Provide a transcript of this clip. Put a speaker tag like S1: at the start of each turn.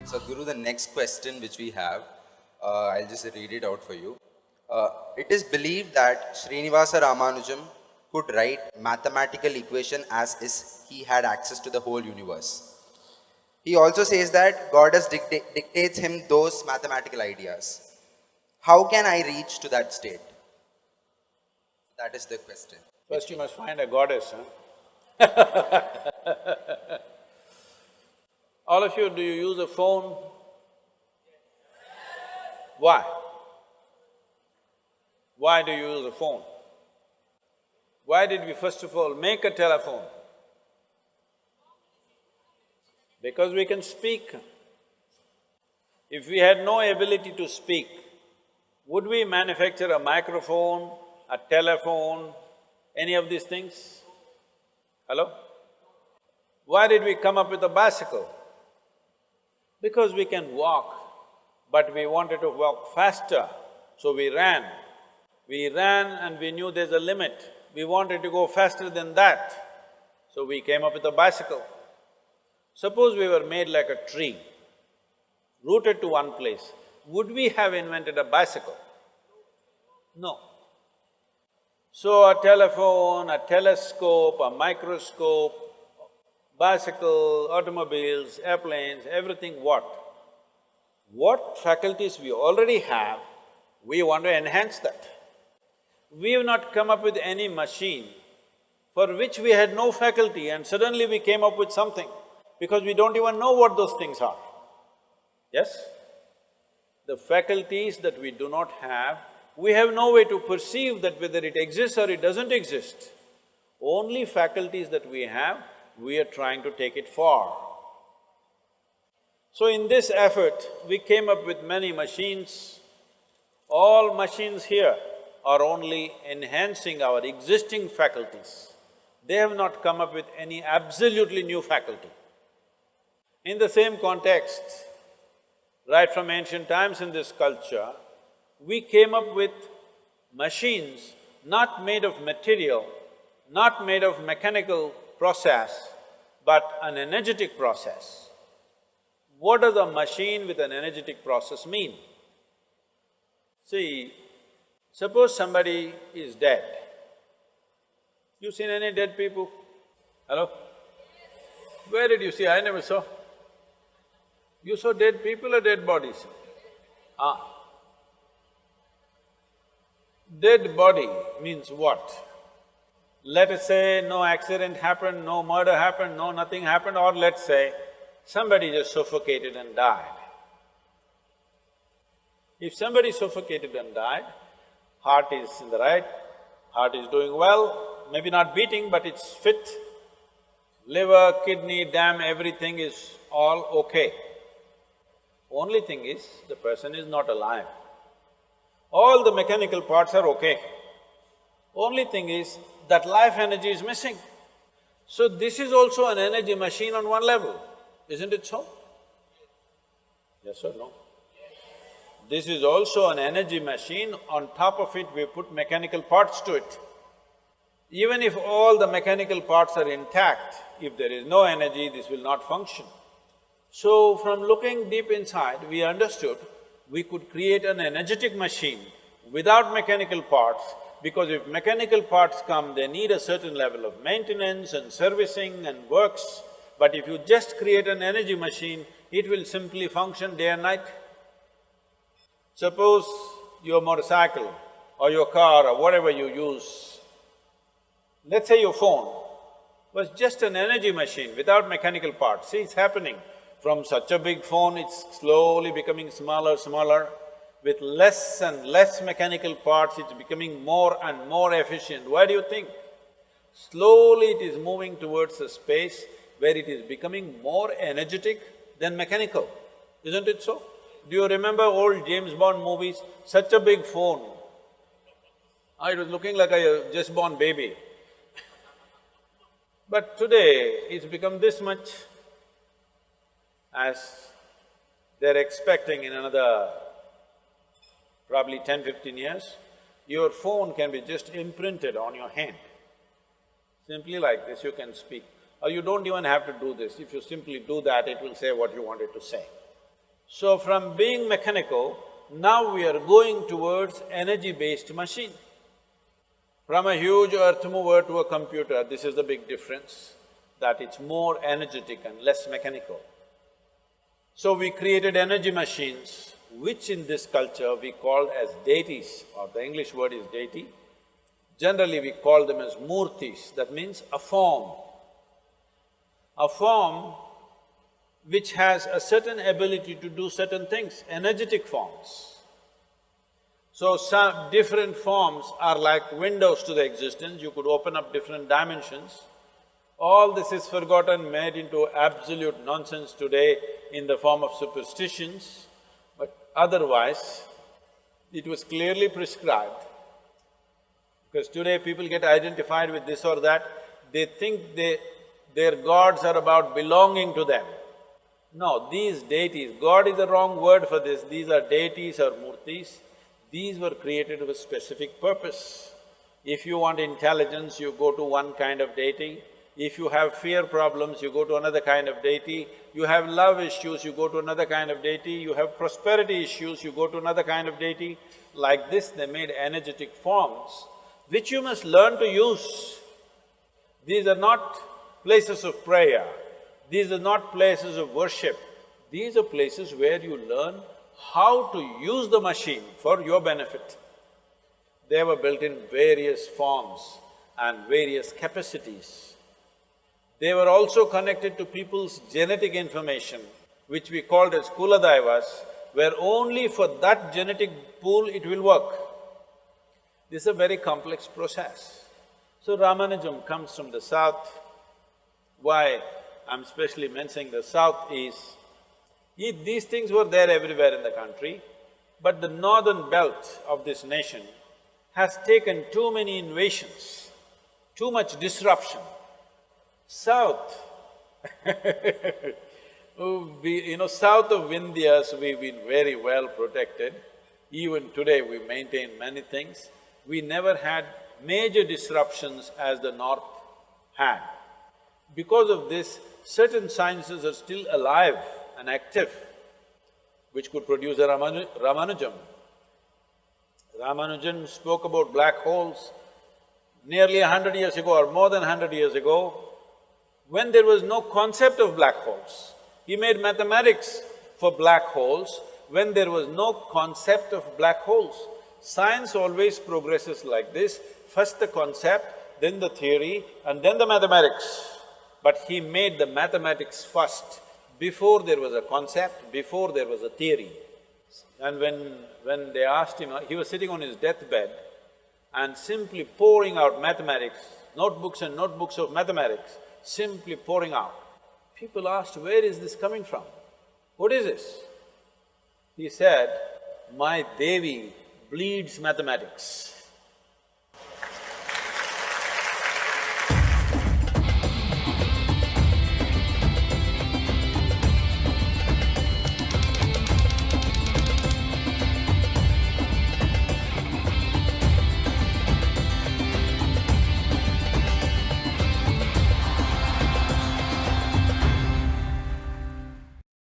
S1: Sadhguru, the next question which we have, I'll just read it out for you. It is believed that Srinivasa Ramanujan could write mathematical equation as is he had access to the whole universe. He also says that Goddess dictates him those mathematical ideas. How can I reach to that state? That is the question.
S2: First you must find a goddess, huh? All of you, do you use a phone? Why? Why do you use a phone? Why did we first of all make a telephone? Because we can speak. If we had no ability to speak, would we manufacture a microphone, a telephone, any of these things? Hello? Why did we come up with a bicycle? Because we can walk, but we wanted to walk faster, so we ran. We ran and we knew there's a limit. We wanted to go faster than that, so we came up with a bicycle. Suppose we were made like a tree, rooted to one place, would we have invented a bicycle? No. So a telephone, a telescope, a microscope, bicycle, automobiles, airplanes, everything what? What faculties we already have, we want to enhance that. We have not come up with any machine for which we had no faculty and suddenly we came up with something because we don't even know what those things are. Yes? The faculties that we do not have, we have no way to perceive that whether it exists or it doesn't exist. Only faculties that we have, we are trying to take it far. So in this effort, we came up with many machines. All machines here are only enhancing our existing faculties. They have not come up with any absolutely new faculty. In the same context, right from ancient times in this culture, we came up with machines not made of material, not made of mechanical process, but an energetic process. What does a machine with an energetic process mean? See, suppose somebody is dead. You seen any dead people? Hello? Where did you see? I never saw. You saw dead people or dead bodies? Ah. Dead body means what? Let us say no accident happened, no murder happened, no nothing happened, or let's say somebody just suffocated and died. If somebody suffocated and died, heart is in the right, heart is doing well, maybe not beating but it's fit, liver, kidney, dam, everything is all okay. Only thing is, the person is not alive. All the mechanical parts are okay. Only thing is, that life energy is missing. So this is also an energy machine on one level, isn't it so? Yes or no? This is also an energy machine, on top of it we put mechanical parts to it. Even if all the mechanical parts are intact, if there is no energy, this will not function. So from looking deep inside, we understood we could create an energetic machine without mechanical parts, because if mechanical parts come, they need a certain level of maintenance and servicing and works. But if you just create an energy machine, it will simply function day and night. Suppose your motorcycle or your car or whatever you use, let's say your phone was just an energy machine without mechanical parts. See, it's happening. From such a big phone, it's slowly becoming smaller, smaller. With less and less mechanical parts, it's becoming more and more efficient. Why do you think? Slowly it is moving towards a space where it is becoming more energetic than mechanical, isn't it so? Do you remember old James Bond movies? Such a big phone. It was looking like a just born baby. But today, it's become this much. As they're expecting in another probably 10-15 years, your phone can be just imprinted on your hand. Simply like this, you can speak. Or you don't even have to do this. If you simply do that, it will say what you want it to say. So from being mechanical, now we are going towards energy-based machine. From a huge earth mover to a computer, this is the big difference, that it's more energetic and less mechanical. So we created energy machines, which in this culture we called as deities, or the English word is deity. Generally we call them as murtis, that means a form. A form which has a certain ability to do certain things, energetic forms. So some different forms are like windows to the existence, you could open up different dimensions. All this is forgotten, made into absolute nonsense today in the form of superstitions, but otherwise, it was clearly prescribed. Because today people get identified with this or that, they think their gods are about belonging to them. No, these deities, God is the wrong word for this, these are deities or murtis, these were created with specific purpose. If you want intelligence, you go to one kind of deity. If you have fear problems, you go to another kind of deity. You have love issues, you go to another kind of deity. You have prosperity issues, you go to another kind of deity. Like this, they made energetic forms, which you must learn to use. These are not places of prayer, these are not places of worship. These are places where you learn how to use the machine for your benefit. They were built in various forms and various capacities. They were also connected to people's genetic information, which we called as Kuladaivas, where only for that genetic pool it will work. This is a very complex process. So Ramanujan comes from the south. Why I'm specially mentioning the south is, these things were there everywhere in the country, but the northern belt of this nation has taken too many invasions, too much disruption. South south of Vindhyas, we've been very well protected. Even today we maintain many things. We never had major disruptions as the north had. Because of this, certain sciences are still alive and active, which could produce a Ramanujan. Ramanujan spoke about black holes nearly 100 years ago or more than 100 years ago, when there was no concept of black holes. He made mathematics for black holes when there was no concept of black holes. Science always progresses like this, first the concept, then the theory, and then the mathematics. But he made the mathematics first, before there was a concept, before there was a theory. And when they asked him, he was sitting on his deathbed and simply pouring out mathematics, notebooks and notebooks of mathematics, simply pouring out. People asked, where is this coming from? What is this? He said, my Devi bleeds mathematics.